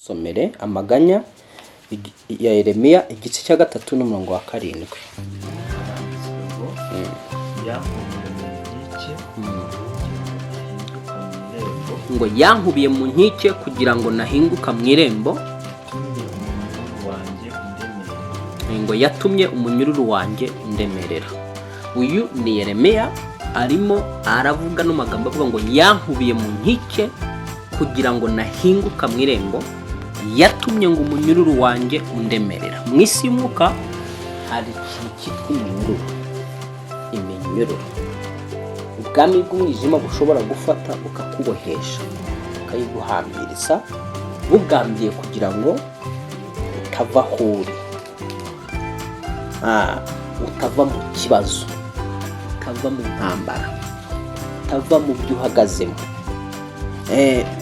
somere amaganya ya Yeremiya igice cya 3 n'umurongo wa 7. Ngo yankubiye mu nkike kugira ngo nahinguka mu irembo, ngo yatumye umunyururu wanjye undemerera. Uyu ni Yeremiya arimo aravuga no magambo avuga ngo yankubiye mu nkike kugira ngo nahinguka mu irembo, yatumye ngo umunyururu wanjye undemerera. Mu isi y'umwuka hari ikintu cyitwa iminyururu. Ubwami bw'umwijima bushobora gufata bukakubohesha, bukayiguhambiriza, bugambiye kugira ngo utava aho uri, utava mu kibazo, utava mu ntambara, utava mu byo uhagazemo.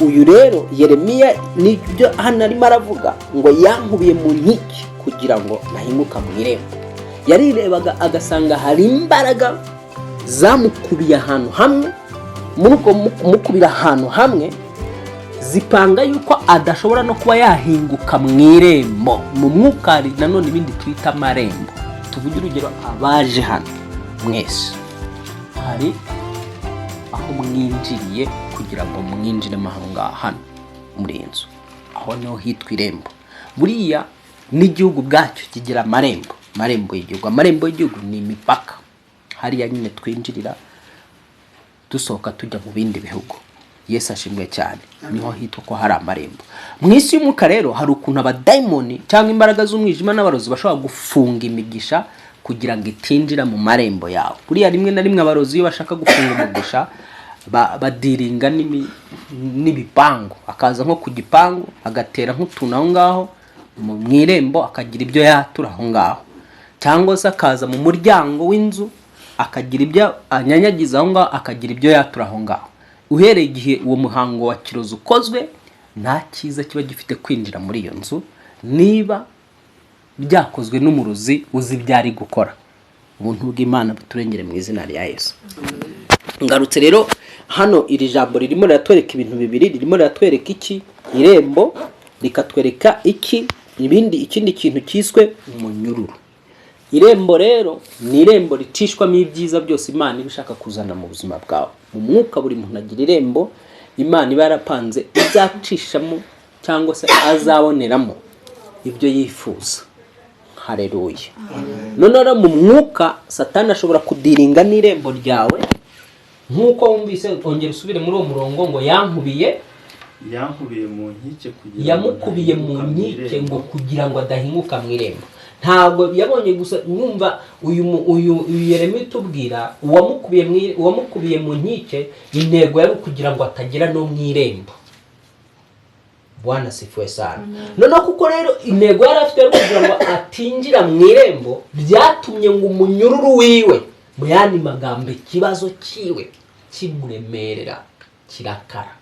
Uyu rero Yeremiya nibyo hano arimo aravuga ngo yankubiye mu nkike kugira ngo nahinguka mu irembo. Yarirebaga agasanga hari imbaraga zamukubiye ahantu hamwe, muri uko mukubira ahantu hamwe zipanga yuko adashobora no kuba yahinguka mu irembo. Mu mwuka hari nanone ibindi twita amarembo. Tuvuge urugero, abaje hano mwese hari aho mwinjiriye kugira ngo mwinjiremo aho ngaho hano muri inzu, aho niho hitwa irembo. Buriya n'igihugu bwacyo kigira amarembo. Amarembo y'igihugu ni imipaka, hariya nyine twinjirira dusohoka tujya mu bindi bihugu. Yesu ashimwe cyane, niho hitwa ko hari amarembo. Mu isi y'umwuka rero hari ukuntu abadayimoni cyangwa imbaraga z'umwijima n'abarozi bashobora gufunga imigisha kugira ngo itinjira mu marembo yawe. Buriya rimwe na rimwe abarozi iyo bashaka gufunga umugisha badiringa n'ibipangu, akaza nko ku gipangu agatera nk'utuntu aho ngaho mu irembo, akagira ibyo yatura aho ngaho, cyangwa se akaza mu muryango w'inzu akagira ibyo anyanyagiza aho ngaho, akagira ibyo yatura aho ngaho. Uhereye igihe uwo muhango wa kirozi ukozwe, nta cyiza kiba gifite kwinjira muri iyo nzu niba byakozwe n'umurozi uzi ibyo ari gukora. Ubuntu bw'Imana buturengere mu izina rya Yesu. Ngarutse rero hano, iri jambo ririmo riratwereka ibintu bibiri. Ririmo riratwereka iki? Irembo. Rikatwereka ikindi kintu cyiswe umunyururu. Irembo rero ni irembo ritishwamo ibyiza byose Imana ibishaka kuzana mu buzima bwawe. Mu mwuka buri muntu agira irembo Imana iba yarapanze izacishamo cyangwa se azaboneramo ibyo yifuza. Haleluya. None mu mwuka Satani ashobora kudiringa n'irembo ryawe, nk'uko wumvise. Ongera usubire muri uwo murongo ngo yankubiye mu nkike yamukubiye mu nkike ngo kugira ngo adahinguka mu irembo. Ntabwo yabonye gusa, numva uyu Yeremiya utubwira uwamukubiye mu nkike, intego yari kugira ngo atagera no mu irembo. Bwana sifuwe sana. Noneho kuko rero intego yari afite yari kugira ngo atinjira mu irembo, byatumye ngo umunyururu wiwe, mu yandi magambo ikibazo kiwe kimuremerera, kirakara.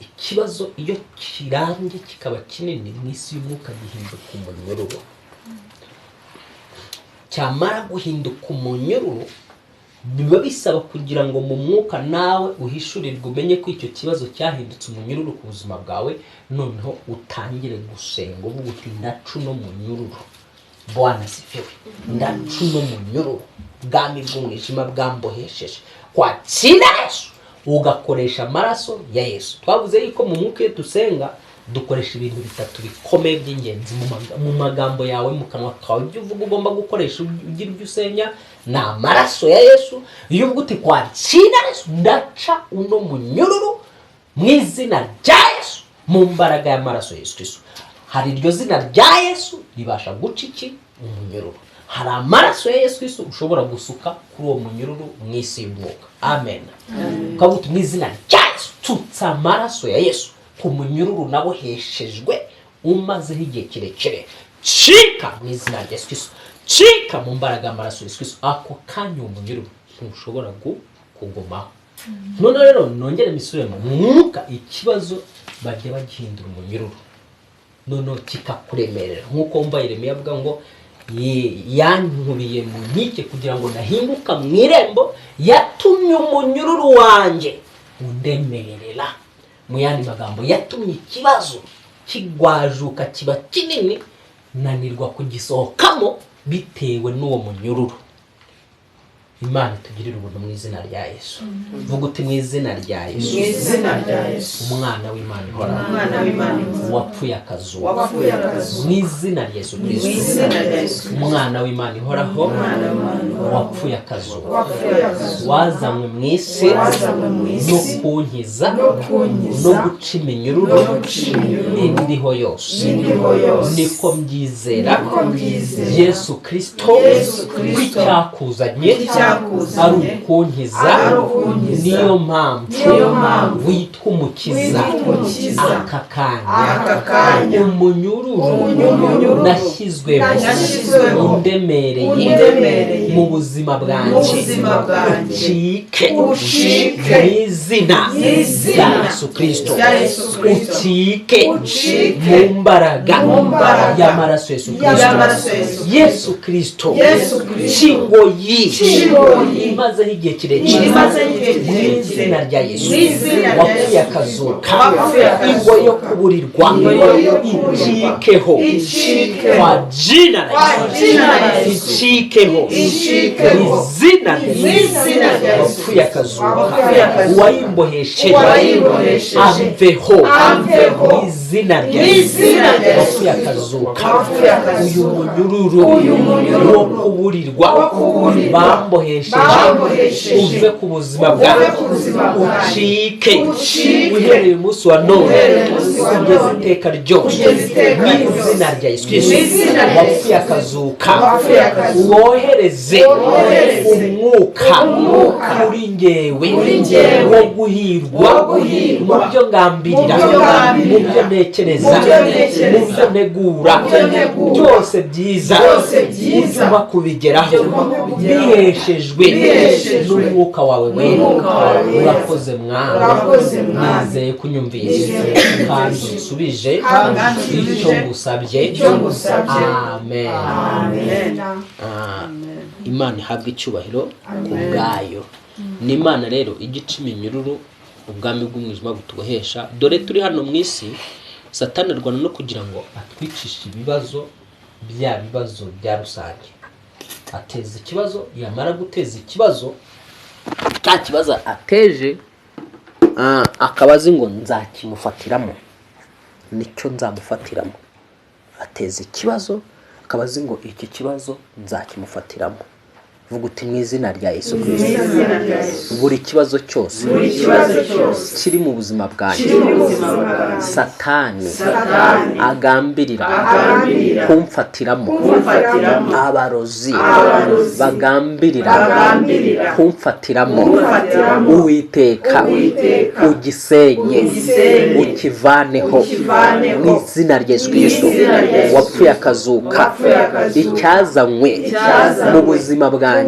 Ikibazo iyo kirambye kikaba kinini mu isi y'umwuka gihinduka umunyururu. Cyamara guhinduka umunyururu, biba bisaba kugira ngo mu mwuka nawe uhishurirwe, umenye ko icyo kibazo cyahindutse umunyururu ku buzima bwawe. Noneho utangire gusenga uvuga uti ndacu no munyururu. Bwana sifiwe. Ndacu no munyururu bwami bw'umwijima bwambohesheje kwa Yesu, ugakoresha amaraso ya Yesu. Twavuze yuko mu mwuka iyo dusenga dukoresha ibintu bitatu bikomeye by'ingenzi mu magambo yawe, mu kanwa kawe. Ibyo uvuga ugomba gukoresha ugira ibyo usenya ni amaraso ya Yesu. Iyo uvuga uti kwa Yesu ndaca uno munyururu mu izina rya Yesu, mu mbaraga y'amaraso ya Yesu Kristo. Hari iryo zina rya Yesu ribasha guca iki? Umunyururu. Hari amaraso ya Yesu Kristo ushobora gusuka kuri uwo munyururu mu isi y'umwuka. Amen. Ukavuga mu izina rya Yesu, tutsa amaraso ya Yesu ku munyururu naboheshejwe umazeho igihe kirekire. Cika mu izina rya Yesu Kristo, cika mu mbaraga y'amaraso ya Yesu Kristo. Ako kanya umunyururu ntushobora kugumaho. None rero nongere misubire mu mwuka, ikibazo bajya bagihindura umunyururu, noneho kikakuremerera. Nk'uko wumva Yeremiya avuga ngo yankubiye mu nkike kugira ngo nahinguka mu irembo, yatumye umunyururu wanjye undemerera. mu yandi magambo yatumye ikibazo kigwajuka kiba kinini nanirwa kugisohokamo bitewe n'uwo munyururu. Imana tugirira ubuntu mu izina rya Yesu. Vuga uti mu izina rya Yesu. Umwana w'Imana ihoraho wapfuye akazuka. Mu izina rya Yesu Kristo. Umwana w'Imana ihoraho wapfuye akazuka. Wazanywe mu isi no kunkiza no guca iminyururu indiho yose. Niko mbyizera Yesu Kristo kw'icyakuzanye ari ukunkiza, niyo mpamvu witwa umukiza. Aka kanya umunyururu nashyizwemo undemereye mu buzima bwanjye ucike mu izina rya Yesu Kristo. Ucike mu mbaraga y'amaraso Yesu Kristo. Yesu Kristo cyingoyi imazeho igihe kirekire mu izina rya Yesu wapfuye akazuka. Ingo yo kuburirwa icikeho kwa jina icikeho mu izina rya wapfuye akazuka. Uwayimboheshe aveho mu izina rya wapfuye akazuka. Uyu munyururu wo kuburirwa bambohesheje uve ku buzima bwawe ucike uhereye umunsi wa none kugeza iteka ryose mu izina rya Yesu Kristo wapfuye akazuka. Wohereze umwuka kuri njyewe wo guhirwa mu byo ngambirira, mu byo ntekereza, mu byo ntegura, byose byiza ujya kubigeraho biheshejwe n'umwuka wawe wera. Urakoze Mwana, nizeye kunyumvise kandi nsubije icyo ngusabye. Amen. Imana ihabwa icyubahiro ku bwayo. Ni Imana rero igica iminyururu ubwami bw'umwijima butubohesha. Dore turi hano mu isi, Satani arwana no kugira ngo atwicishe ibibazo bya rusange. Ateza ikibazo, yamara guteza ikibazo, cya kibazo ateje akabazi ngo nzakimufatiramo, nicyo nzamufatiramo. Ateza ikibazo akabazi ngo iki kibazo nzakimufatiramo. Vuga uti mu izina rya Yesu Kristo. Buri kibazo cyose kiri mu buzima bwanjye Satani agambirira kumfatiramo, abarozi bagambirira kumfatiramo, Uwiteka ugisenye ukivaneho mu izina rya Yesu Kristo wapfuye akazuka. Icyazanywe mu buzima bwanjye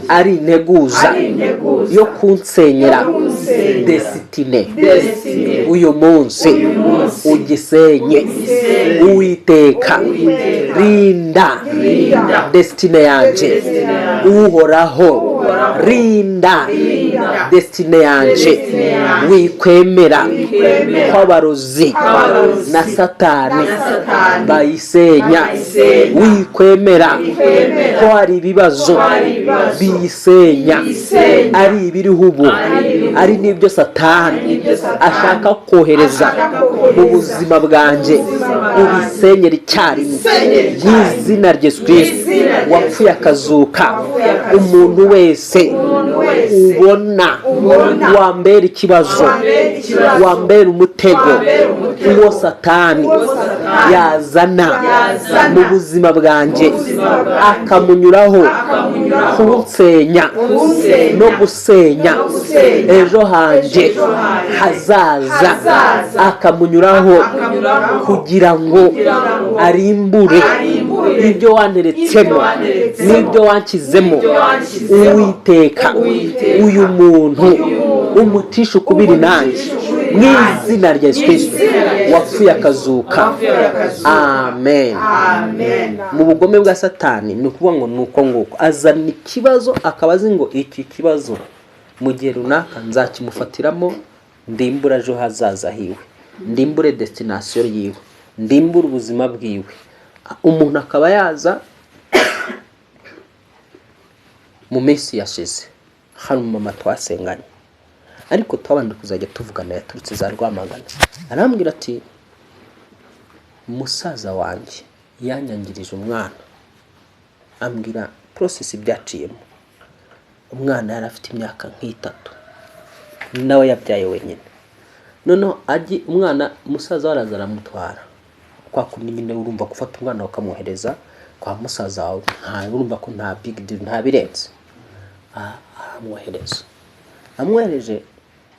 ari integuza yo kunsenyera desitine, uyu munsi ugisenye. Uwiteka rinda desitine yanjye. Uhoraho rinda desitine yanjye. Wikwemera ko abarozi na Satani bayisenya. Wikwemera ko hari ibibazo biyisenya, ari ibiriho ubu, ari n'ibyo Satani ashaka kohereza mu buzima bwanjye. Ubisenyera icyarimwe mu izina rya Yesu Kristo wapfuye akazuka. Umuntu wese ubona wambera ikibazo, wambera umutego, uwo Satani yazana mu buzima bwanjye akamunyuraho kunsenya no gusenya ejo hanjye hazaza, akamunyuraho kugira ngo arimbure ibyo waneretsemo n'ibyo wankizemo. Uwiteka uyu muntu umutisha ukubiri nanjye mu izina rya Yesu Kristo wapfuye akazuka. Amen. Mu bugome bwa Satani ni ukuvuga ngo nuko nguko azana ikibazo akabazi ngo iki kibazo mu gihe runaka nzakimufatiramo ndimbura ejo hazaza hiwe, ndimbure destination yiwe, ndimbura ubuzima bwiwe. Umuntu akaba yaza mu minsi yashize hano mama twasenganye, ariko twabanje kuzajya tuvugana yaturutse za Rwamagana, arambwira ati musaza wanjye yanyangirije umwana, ambwira process byaciyemo. Umwana yari afite imyaka nk'itatu, nawe yabyaye wenyine. Noneho aji umwana musaza waraza aramutwara, kwa kundi nyine urumva gufata umwana ukamwohereza kwa musaza wawe, nta urumva ko nta big deal, nta birenze. Amwohereje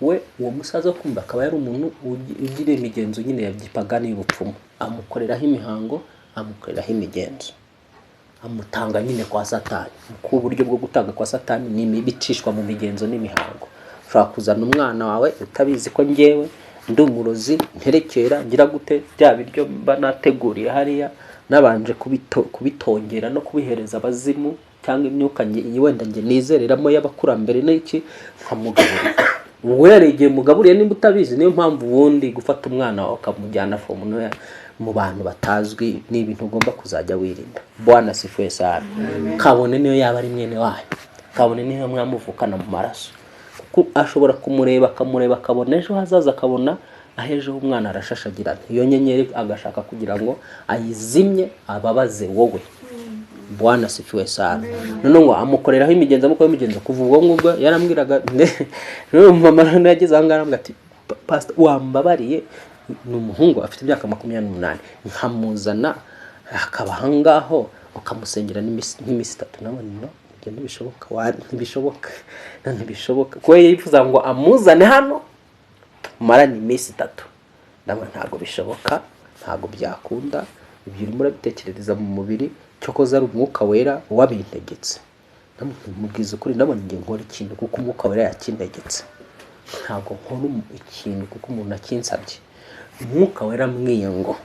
we uwo musaza kumva akaba yari umuntu ugira imigenzo nyine ya gipagani y'ubupfumu, amukoreraho imihango, amukoreraho imigenzo, amutanga nyine kwa Satani. Ku buryo bwo gutanga kwa Satani ni imibicishwa mu migenzo n'imihango. Ushobora kuzana umwana wawe utabizi ko ngewe ndi umurozi nterekera ngira gute bya biryo banateguriye hariya, nabanje kubitongera no kubihereza abazimu cyangwa imyuka wenda nge nizereramo y'abakurambere n'iki, nkamugaburira. Ubwo yarigeye mugaburiye nimba utabizi, niyo mpamvu wundi gufata umwana wawe ukamujyana mu bantu batazwi ni ibintu ugomba kuzajya wirinda. Bwana sifuye sana. Kabone niyo yaba ari mwene wayo, kabone niyo mwamuvukana mu maraso, kuko ashobora kumureba akabona ejo hazaza, akabona ahejo umwana arashashagirana, iyo nyenyeri agashaka kugira ngo ayizimye ababaze wowe. Bwana sifiwe sana. None ngo amukoreraho imigenzo kuva ubwo ngubwo yarambwiraga mama yageze ahangaha ati pastor wambabariye, ni umuhungu afite imyaka 28, nkamuzana akaba hangaho ukamusengera n'imisi 3. Nabone no ntibishoboka ko yifuza ngo amuzane hano marana imisi 3. Ndabona ntago bishoboka, ntago byakunda. Ibyo urimo urabitekerereza mu mubiri cyokoza ari umwuka wera wabintegetse. Ndamubwiza ukuri, ndabona ngiye nkora ikintu kuko umwuka wera yakintegetse, ntago nkora ikintu kuko umuntu akinsabye. Umwuka wera mwiye ngo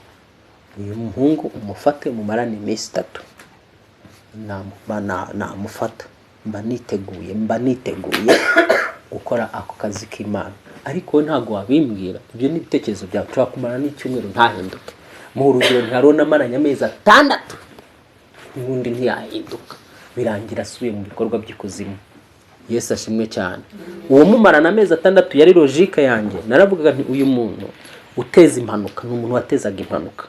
uyu muhungu umufate mu marana imisi 3. namufata mba niteguye gukora ako kazi k'Imana. Ariko ntago wabimbwira, ibyo ni ibitekerezo byawe. Ushobora kumara n'icyumweru ntahinduke, mu urugero ntiharona amaranya amezi 6 ubundi ntiyahinduka, birangira asubiye mu bikorwa by'ikuzimu. Yesu ashimwe cyane. Uwo mumarana amezi 6 yari logique yanjye. Naravugaga nti uyu muntu uteza impanuka, ni umuntu watezaga impanuka,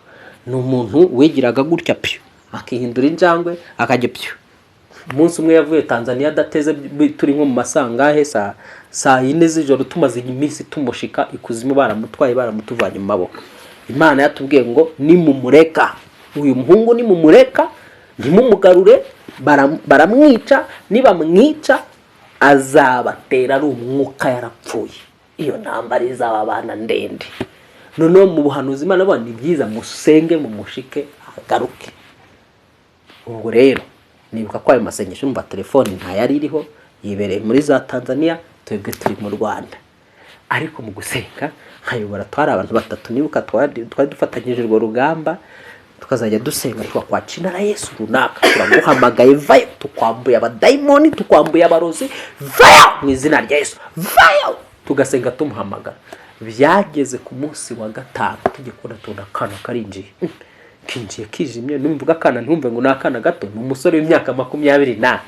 ni umuntu wigiraga gutya pyo akihindura injangwe akajya pyo. Umunsi umwe yavuye Tanzania adateze, turi nko mu masangahe saa 4 z'ijoro, tumaze iminsi tumushika ikuzimu, baramutwaye baramutuvanye mu maboko. Imana yatubwiye ngo nimumureka uyu muhungu, nimumureka ntimumugarure, baramwica, nibamwica azabatera ari umwuka yarapfuye. Iyo ntambara izababana ndende. Noneho mu buhanuzi Imana bandi byiza musenge mumushike agaruke. Ubwo rero nibuka ko ayo masengesho umva telefone ntayari iriho, yibereye muri za Tanzania, twebwe turi mu Rwanda. Ariko mu gusenga nkayobora twari abantu 3, nibuka twari dufatanyije urwo rugamba, tukazajya dusenga twakwacina na Yesu runaka, turaguhamagaye vayo, tukwambuye abadayimoni, tukwambuye abarozi, vayo mu izina rya Yesu, vayo, tugasenga tumuhamagara. Byageze ku munsi wa 5 tugikora tunakana karinjiye, kinjiye kijimye, numvuga kana ntumve ngo nakana gato, ni umusore w'imyaka 20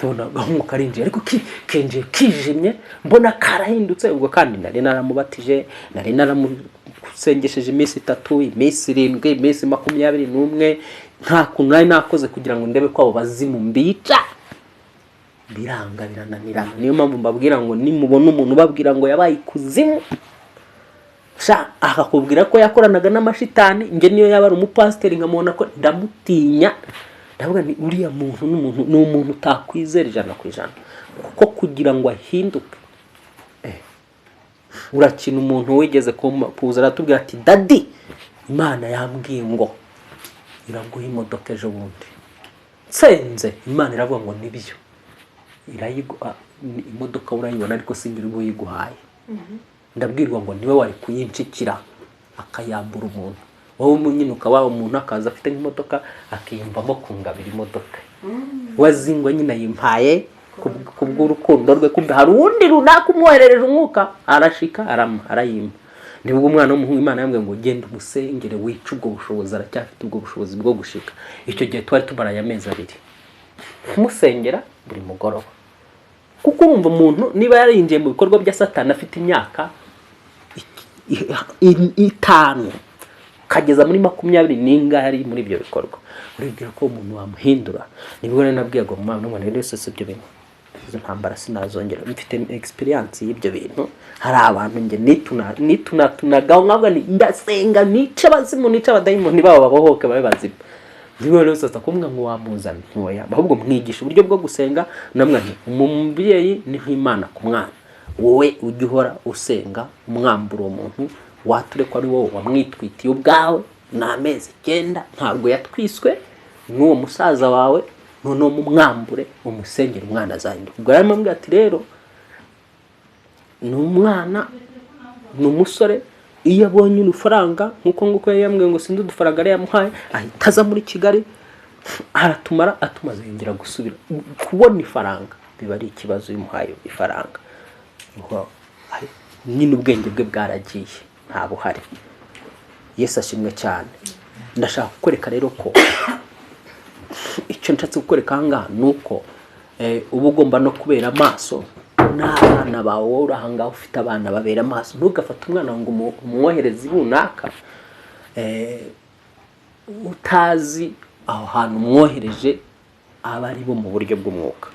tubona gahumu karinjiye, ariko kinjiye kijimye, mbona karahindutse. Ubwo kandi nari naramubatije, nari naramusengesheje imisi 3, imisi 7, imisi 21, nta kuntu nakoze kugira ngo ndebe ko abo bazimu mbica, biranga birananirana. Niyo mpamvu mbabwira ngo nimubona umuntu babwira ngo yabaye ikuzimu, akakubwira ko yakoranaga n'amashitani, nge niyo yaba ari umupasiteri nkamubona ko ndamutinya, ndavuga ni uriya muntu ni umuntu utakwizera 100%, kuko kugira ngo ahinduke urakina umuntu wigeze kuza aratubwira ati dadi, Imana yambwiye ngo iraguha imodoka ejo bundi. Senze Imana iravuga ngo nibyo, irayiguha imodoka urayibona, ariko singira ubu yiguhaye. Ndabwirwa ngo niwe wari kuyinshikira akayambura umuntu. Wowe umunyinuka wawe umuntu akaza afite nk'imodoka akiyumvamo kungabira imodoka. Wazingwa nyina yimpaye bw'urukundo rwe, kumbe hari undi runaka umwoherereje umwuka, arashika arayima. Nibwo umwana w'umuhungu Imana yambwiye ngo genda umusengere wica ubwo bushobozi, aracyafite ubwo bushobozi bwo gushika. Icyo gihe twari tumaranye amezi 2 kumusengera buri mugoroba, kuko urumva umuntu niba yarinjiye mu bikorwa bya Satani afite imyaka 5 kageza muri 20 ninga hari muri ibyo bikorwa, uribwira ko umuntu wamuhindura. Nibwo rero nabwiye ngo mwana n'umwana rero sese ibyo bintu izo ntambara sinazongera, mfite experience y'ibyo bintu. Hari abantu nge nitunagaho nkabwa ndasenga nica abazimu nica abadayimoni babo babohoke babe bazima. Niwe rero sasa kumwe ngo wamuzana ntoya, ahubwo mwigisha uburyo bwo gusenga. Namwe umubyeyi ni nk'Imana ku mwana, wowe ujye uhora usenga umwambura umuntu wature ko ari wowe wamwitwitiye ubwawe n'amezi 9 ntabwo yatwiswe n'uwo musaza wawe, none umwambure umusengera umwana azahindura. Ubwo rero mbwira ati rero n'umwana n'umusore iyo abonye urufaranga nkuko yambwiye ngo sindi udufaranga ari yamuhaye, ahita aza muri Kigali aratumara, atumaze yongera gusubira kubona ifaranga. Biba ari ikibazo y'umuhaye ifaranga, nyine ubwenge bwe bwaragiye nta buhari. Yesu ashimwe cyane. Ndashaka kukwereka rero ko icyo nshatse kukwereka ahangaha nuko uba ugomba no kubera amaso n'abana bawe. Urahanga ufite abana babera amaso, ntugafate umwana ngo umwohereze runaka utazi aho hantu umwohereje aba ari bo mu buryo bw'umwuka.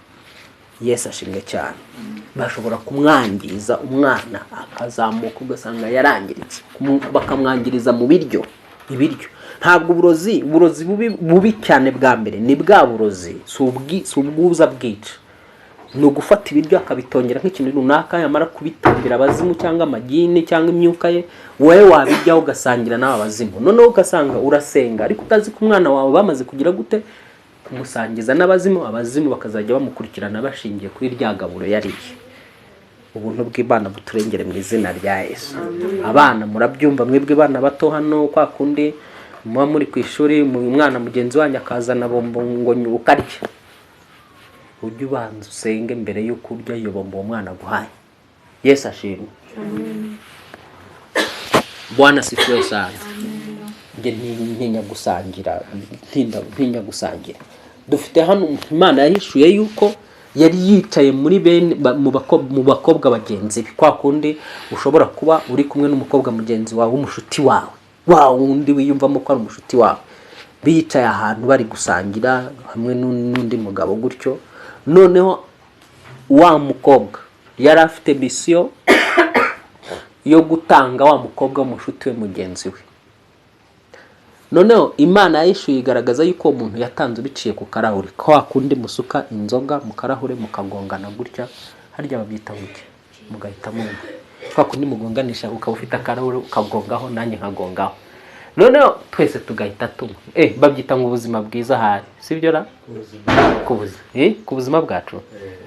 Yesu ashimwe cyane. Bashobora kumwangiza umwana akazamuka ugasanga yarangiritse, bakamwangiriza mu ibiryo. Ntabwo uburozi bubi cyane bwa mbere ni bwa burozi subwuza bwica, ni ugufata ibiryo akabitongera nk'ikintu runaka, yamara kubitambira abazimu cyangwa amagini cyangwa imyuka ye, wowe wabijyaho ugasangira n'aba bazimu. Noneho ugasanga urasenga ariko utazi ko umwana wawe bamaze kugira gute kumusangiza n'abazimu, abazimu bakazajya bamukurikirana bashingiye kuri ryagaburo yariye. Ubuntu bw'Imana buturengere mu izina rya Yesu. Abana murabyumva mwebwe bana bato hano, kwa kundi muba muri ku ishuri umwana mugenzi wanyu akazana bombo ngo ukarye, ujye ubanza usenge mbere y'uko urya iyo bombo umwana guhaye. Yesu ashimwe. Bwana sifiwe sana. Nge ntinya gusangira. Dufite hano Imana yahishuye yuko yari yicaye muri mu bakobwa bagenzi be. Kwa kundi ushobora kuba uri kumwe n'umukobwa mugenzi wawe umushuti wawe, wundi wiyumvamo ko ari umushuti wawe, bicaye ahantu bari gusangira hamwe n'undi mugabo gutyo. Noneho wa mukobwa yari afite misiyo yo gutanga wa mukobwa w'umushuti we mugenzi we. Noneho Imana yishuye igaragaza yuko umuntu yatanze biciye ku karahuri, kwa kundi musuka inzoga mu karahure mukagongana gutya, harya babyita gutya mugahita mumva, kwa kundi mugonganisha ukaba ufite akarahure ukagongaho nanjye nkagongaho, noneho twese tugahita tumwe. Babyita ngo ubuzima bwiza hari, sibyo ra ku buzima bwacu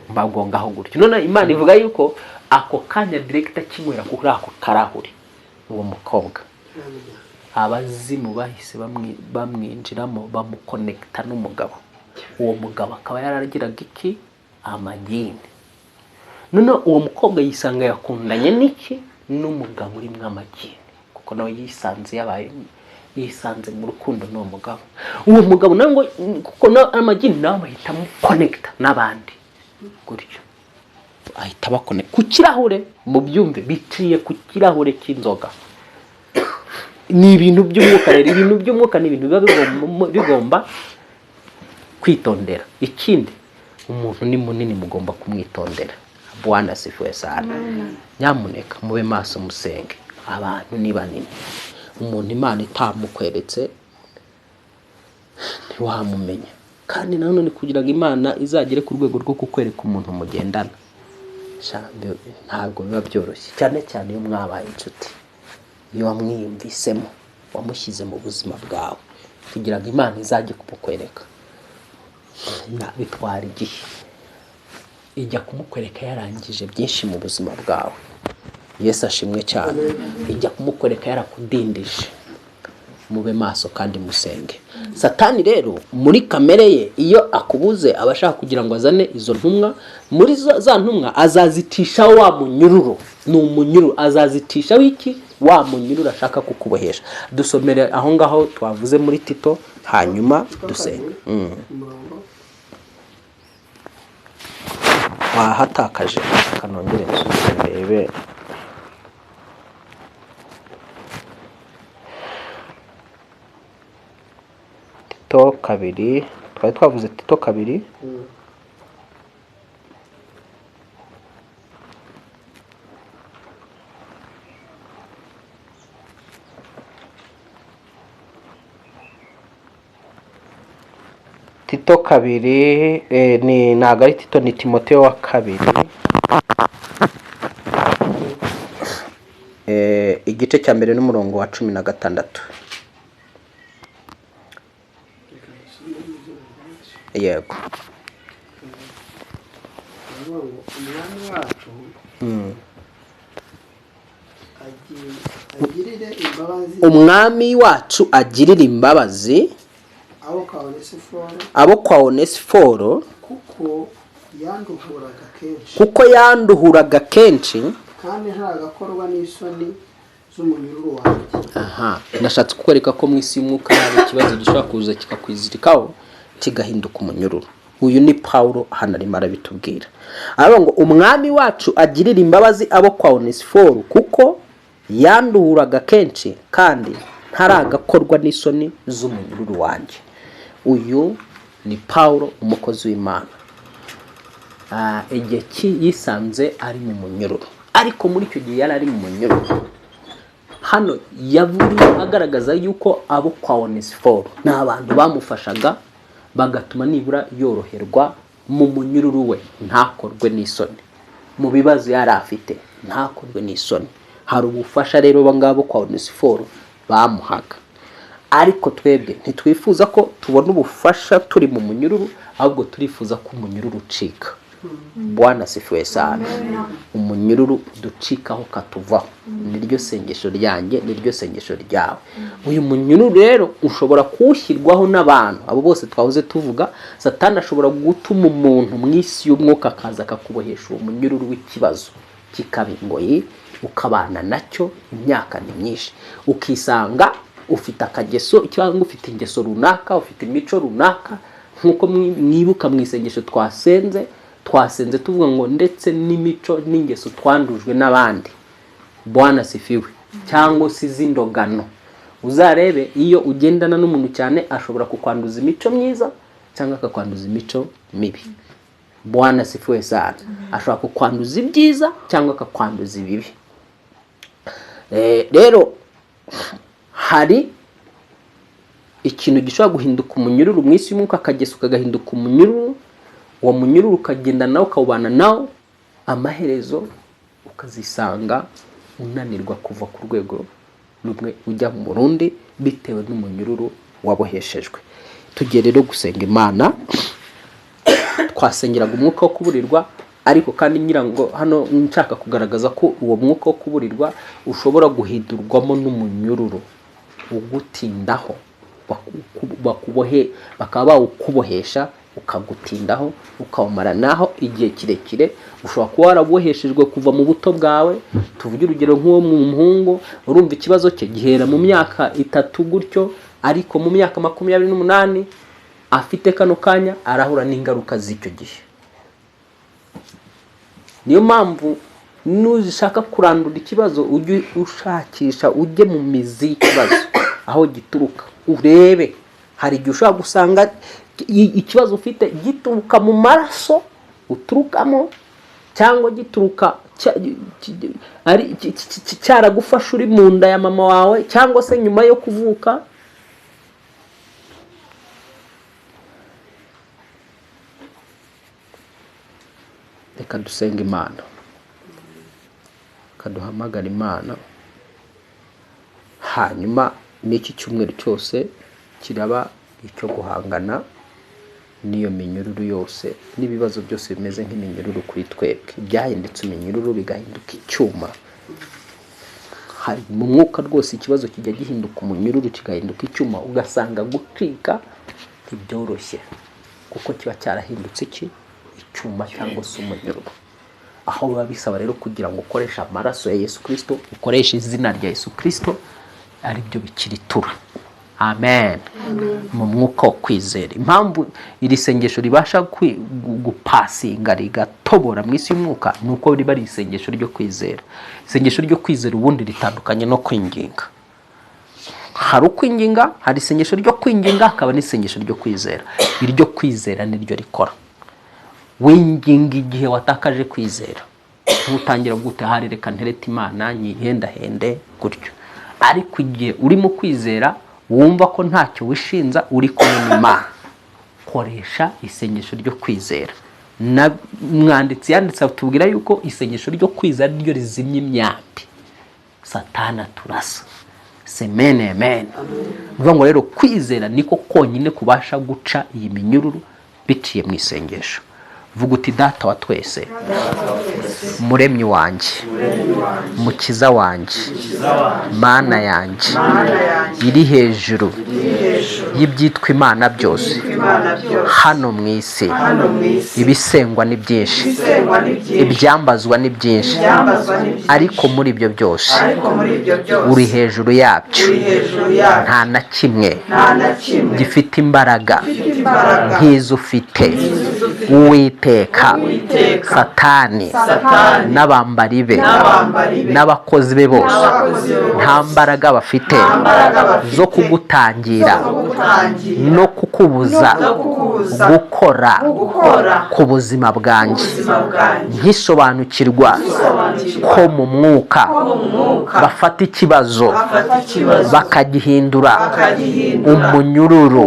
bagongaho gutyo. None Imana ivuga yuko ako kanya director kimwera kuri ako karahure uwo mukobwa, abazimu bahise bamwinjiramo bamukonekta n'umugabo. Uwo mugabo akaba yaragiraga iki amagini. None uwo mukobwa yisanga yakundanye n'iki n'umugabo uri mw'amagini, kuko nawe yisanze mu rukundo n'uwo mugabo. Uwo mugabo nango kuko amagini nawe bahita mu connecta n'abandi gutyo, ahita bakonekta ku kirahure. Mu byumve biciye ku kirahure cy'inzoga. Ni ibintu by'umwuka rero. Ibintu by'umwuka ni ibintu biba bigomba kwitondera. Ikindi, umuntu ni munini mugomba kumwitondera. Bwana sifiwe sana. Nyamuneka mube maso musenge. Abantu ni banini. Umuntu Imana itamukweretse ntiwamumenya. Kandi nanone ni kugira ngo Imana izagere ku rwego rwo kukwereka umuntu mugendana, ntabwo biba byoroshye, cyane cyane iyo mwabaye inshuti, iyo wamwiyumvisemo wamushyize mu buzima bwawe, kugira ngo Imana izajye kumukwereka bitwara igihe. Ijya kumukwereka yarangije byinshi mu buzima bwawe. Yesu ashimwe cyane. Ijya kumukwereka yarakudindije. Mube maso kandi musenge. Satani rero muri kamere ye iyo akubuze abashaka kugira ngo azane izo ntumwa muri za ntumwa azazitisha wa munyururu, ni umunyururu azazitisha wiki wa munyururu ashaka kukubohesha. Dusomere aho ngaho twavuze muri Tito hanyuma dusenge. Wahatakaje kanongere ndebe Tito 2, twari twavuze Tito 2 Tito 2 ni ntago ari Tito, ni Timoteyo wa 2 igice cya mbere n'umurongo wa 16. Yego. Umwami wacu agirira imbabazi abo kwa Onesiforo kuko yanduhuraga kenshi kandi ntagakorwa n'isoni z'umunyururu wanjye. Ndashatse kukwereka ko mu isi y'umwuka hari ikibazo gishobora kuza kikakwizirikaho kigahinduka umunyururu. Uyu ni Paulo hano arimo arabitubwira, aravuga ngo umwami wacu agirira imbabazi abo kwa Onesiforo kuko yanduhuraga kenshi kandi ntaragakorwa n'isoni z'umunyururu wanjye. Uyu ni Paulo umukozi w'Imana, igihe yisanze ari mu munyururu, ariko muri icyo gihe yari ari mu munyururu. Hano yavuye agaragaza yuko abo kwa Onesiforo ni abantu bamufashaga bagatuma nibura yoroherwa mu munyururu we, ntakorwe n'isoni mu bibazo yari afite, ntakorwe n'isoni. Hari ubufasha rero bangabo kwa Onesiforo bamuhaga, ariko twebwe ntitwifuza ko tubona ubufasha turi mu munyururu, ahubwo turifuza ko umunyururu ucika. Bwana sifiwe sana. Umunyururu ducikaho katuvaho, niryo sengesho ryanjye, niryo sengesho ryawe. Uyu munyururu rero ushobora kuwushyirwaho n'abantu abo bose twahoze tuvuga. Satani ashobora gutuma umuntu mu isi y'umwuka akaza akakubohesha uwo munyururu w'ikibazo kikaba ingoyi, ukabana nacyo imyaka ni myinshi, ukisanga ufite akageso cyangwa ufite ingeso runaka, ufite imico runaka. Nkuko mwibuka mu isengesho twasenze tuvuga ngo ndetse n'imico n'ingeso twandujwe n'abandi. Bwana sifiwe. Cyangwa si zindogano. Uzarebe iyo ugendana n'umuntu cyane ashobora kukwanduza imico myiza cyangwa akakwanduza imico mibi. Bwana sifiwe sana. Ashobora kukwanduza ibyiza cyangwa akakwanduza ibibi. Rero hari ikintu gishobora guhinduka umunyururu mu isi y'umwuka, akageso kagahinduka umunyururu. Uwo munyururu ukagenda nawe ukawubana nawe, amaherezo ukazisanga unanirwa kuva ku rwego rumwe ujya mu rundi bitewe n'umunyururu waboheshejwe. Tugiye rero gusenga Imana. Twasengeraga umwuka wo kuburirwa, ariko kandi nyirango hano nshaka kugaragaza ko uwo mwuka wo kuburirwa ushobora guhindurwamo n'umunyururu ugutindaho, bakaba bawukubohesha ukagutindaho ukawumara naho igihe kirekire. Ushobora kuba waraboheshejwe kuva mu buto bwawe. Tuvuge urugero nk'uwo mu muhungu, urumva ikibazo cye gihera mu myaka 3 gutyo, ariko mu myaka 28 afite kano kanya arahura n'ingaruka z'icyo gihe. Niyo mpamvu nuzishaka kurandura ikibazo ujye ushakisha, ujye mu mizi y'ikibazo aho gituruka, urebe. Hari igihe ushobora gusanga ikibazo ufite gituruka mu maraso uturukamo, cyangwa gituruka ari cyaragufasha uri mu nda ya mama wawe, cyangwa se nyuma yo kuvuka. Reka dusenga Imana, kaduhamagara Imana. Hanyuma n'iki cyumweru cyose kiraba icyo guhangana n'iyo minyururu yose n'ibibazo byose bimeze nk'iminyururu kuri twebwe. Byahindutse iminyururu bigahinduka icyuma. hari mu mwuka rwose ikibazo kijya gihinduka umunyururu kigahinduka icyuma, ugasanga gucika ntibyoroshye kuko kiba cyarahindutse icyuma cyangwa se umunyururu. Aho biba bisaba rero kugira ngo ukoreshe amaraso ya Yesu Kristo, ukoreshe izina rya Yesu Kristo, ari byo bikiritura. Amen. Mu mwuka wo kwizera. Impamvu iri sengesho ribasha gupasinga rigatobora mu isi y'umwuka nuko riba ari isengesho ryo kwizera. Isengesho ryo kwizera ubundi ritandukanye no kwinginga. Hari ukwinginga, hari isengesho ryo kwinginga, hakaba n'isengesho ryo kwizera. Iryo kwizera niryo rikora. Winginga igihe watakaje kwizera, ntutangira gute hari reka nterete Imana nyihendahende gutyo. Ariko igihe urimo kwizera wumva ko ntacyo wishinza, uri kumwe n'Imana, koresha isengesho ryo kwizera. Na mwanditsi yanditse atubwira yuko isengesho ryo kwizera ryo rizimya imyambi Satana turasa. Semene amen. Vuga ngo rero kwizera niko konyine kubasha guca iyi minyururu biciye mu isengesho. Vuga uti Data wa twese, Muremyi wanjye, Mukiza wanjye, Mana yanjye iri hejuru y'ibyitwa Imana byose hano mu isi. Ibisengwa ni byinshi, ibyambazwa ni byinshi, ariko muri ibyo byose uri hejuru yabyo. Nta na kimwe gifite imbaraga nk'izo ufite, Uwiteka. Satani n'abambari be n'abakozi be bose nta mbaraga bafite zo kugutangira no kukubuza gukora ku buzima bwanjye. Nkisobanukirwa ko mu mwuka bafata ikibazo bakagihindura umunyururu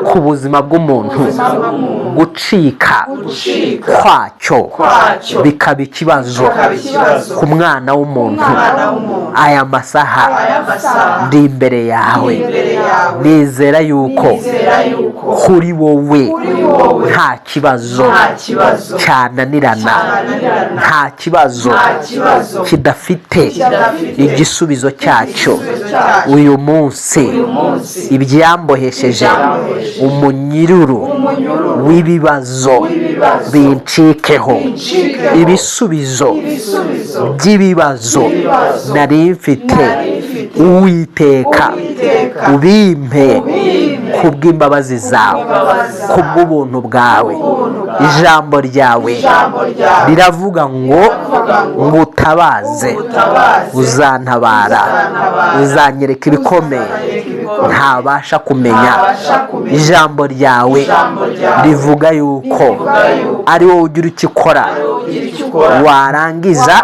ku buzima bw'umuntu, gucika kwacyo bikaba ikibazo ku mwana w'umuntu. Aya masaha ndi imbere yawe, nizera yuko kuri wowe nta kibazo cyananirana, nta kibazo kidafite igisubizo cyacyo. Uyu munsi ibyambohesheje umunyururu w'ibibazo bincikeho. Ibisubizo by'ibibazo nari mfite, Uwiteka ubimpe kubw'imbabazi zawe, kubw'ubuntu bwawe. Ijambo ryawe riravuga ngo ngutabaze, uzantabara, uzanyereka ibikomeye ntabasha kumenya. Ijambo ryawe rivuga yuko ari wowe ugira icyo ukora, warangiza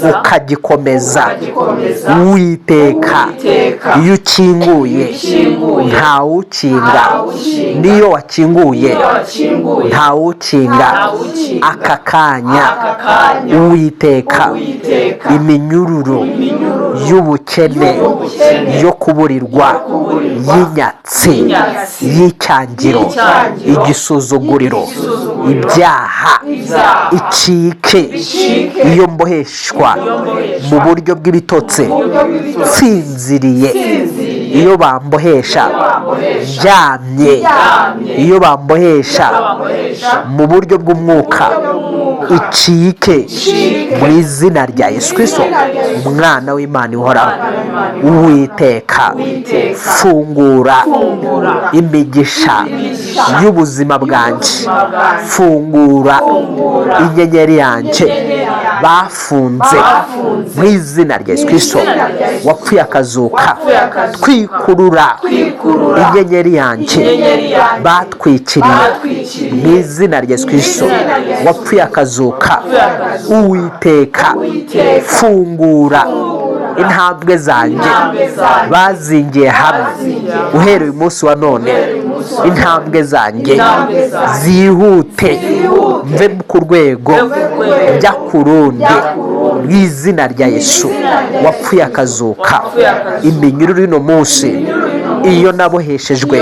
ukagikomeza. Uwiteka iyo ukinguye ntawukinga, niyo wakinguye ntawukinga aka kanya. Uwiteka iminyururu y'ubukene, yo kuburirwa, y'inyatsi, y'icyangiro, igisuzuguriro, ibyaha icike. Iyo mboheshwa mu buryo bw'ibitotsi nsinziriye, iyo bambohesha ndyamye, iyo bambohesha mu buryo bw'umwuka icike mu izina rya Yesu Kristo, Umwana w'Imana ihoraho. Uwiteka fungura imigisha y'ubuzima bwanjye, fungura inyenyeri yanjye bafunze mu izina rya Yesu Kristo wapfuye akazuka. Twikurura inyenyeri yanjye batwikiriye mu izina rya Yesu Kristo wapfuye akazuka. Uwiteka fungura intambwe zanjye bazingiye hamwe uhereye umunsi wa none. Intambwe zanjye zihute mve ku rwego njya ku rundi mu izina rya Yesu wapfuye akazuka. Iminyururu y'uno munsi iyo naboheshejwe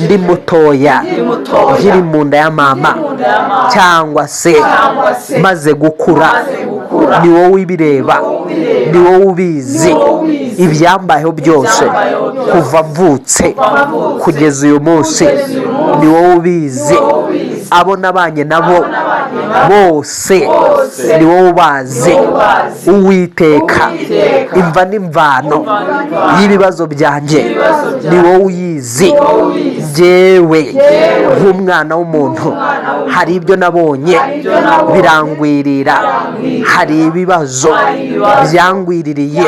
ndi mutoya, nkiri mu nda ya mama, cyangwa se maze gukura, ni wowe ubireba, ni wowe ubizi ibyambayeho byose kuva mvutse kugeza uyu munsi, ni wowe ubizi abo nabanye nabo bose, ni wowe ubazi. Uwiteka, imva n'imvano y'ibibazo byanjye ni wowe uyizi. Njyewe nk'umwana w'umuntu hari ibyo nabonye birangwirira, hari ibibazo byangwiririye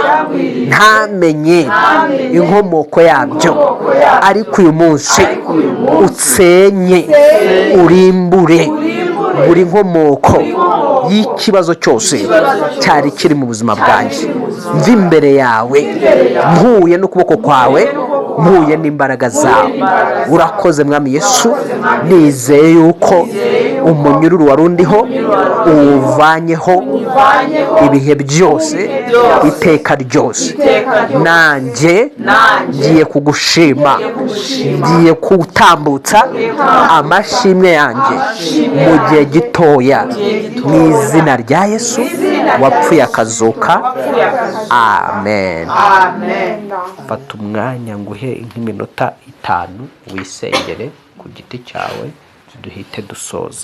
ntamenye inkomoko yabyo, ariko uyu munsi utsenye urimbure buri nkomoko y'ikibazo cyose cyari kiri mu buzima bwanjye. Mva imbere yawe mpuye n'ukuboko kwawe, mpuye n'imbaraga zawe. Urakoze Mwami Yesu, nizeye yuko umunyururu wari undiho uwuvanyeho ibihe byose, iteka ryose. Nanjye ngiye kugushima, ngiye gutambutsa amashimwe yanjye mu gihe gitoya, mu izina rya Yesu wapfuye akazuka. Amen. Fata umwanya nguhe nk'iminota 5 wisengere ku giti cyawe, duhite dusoza.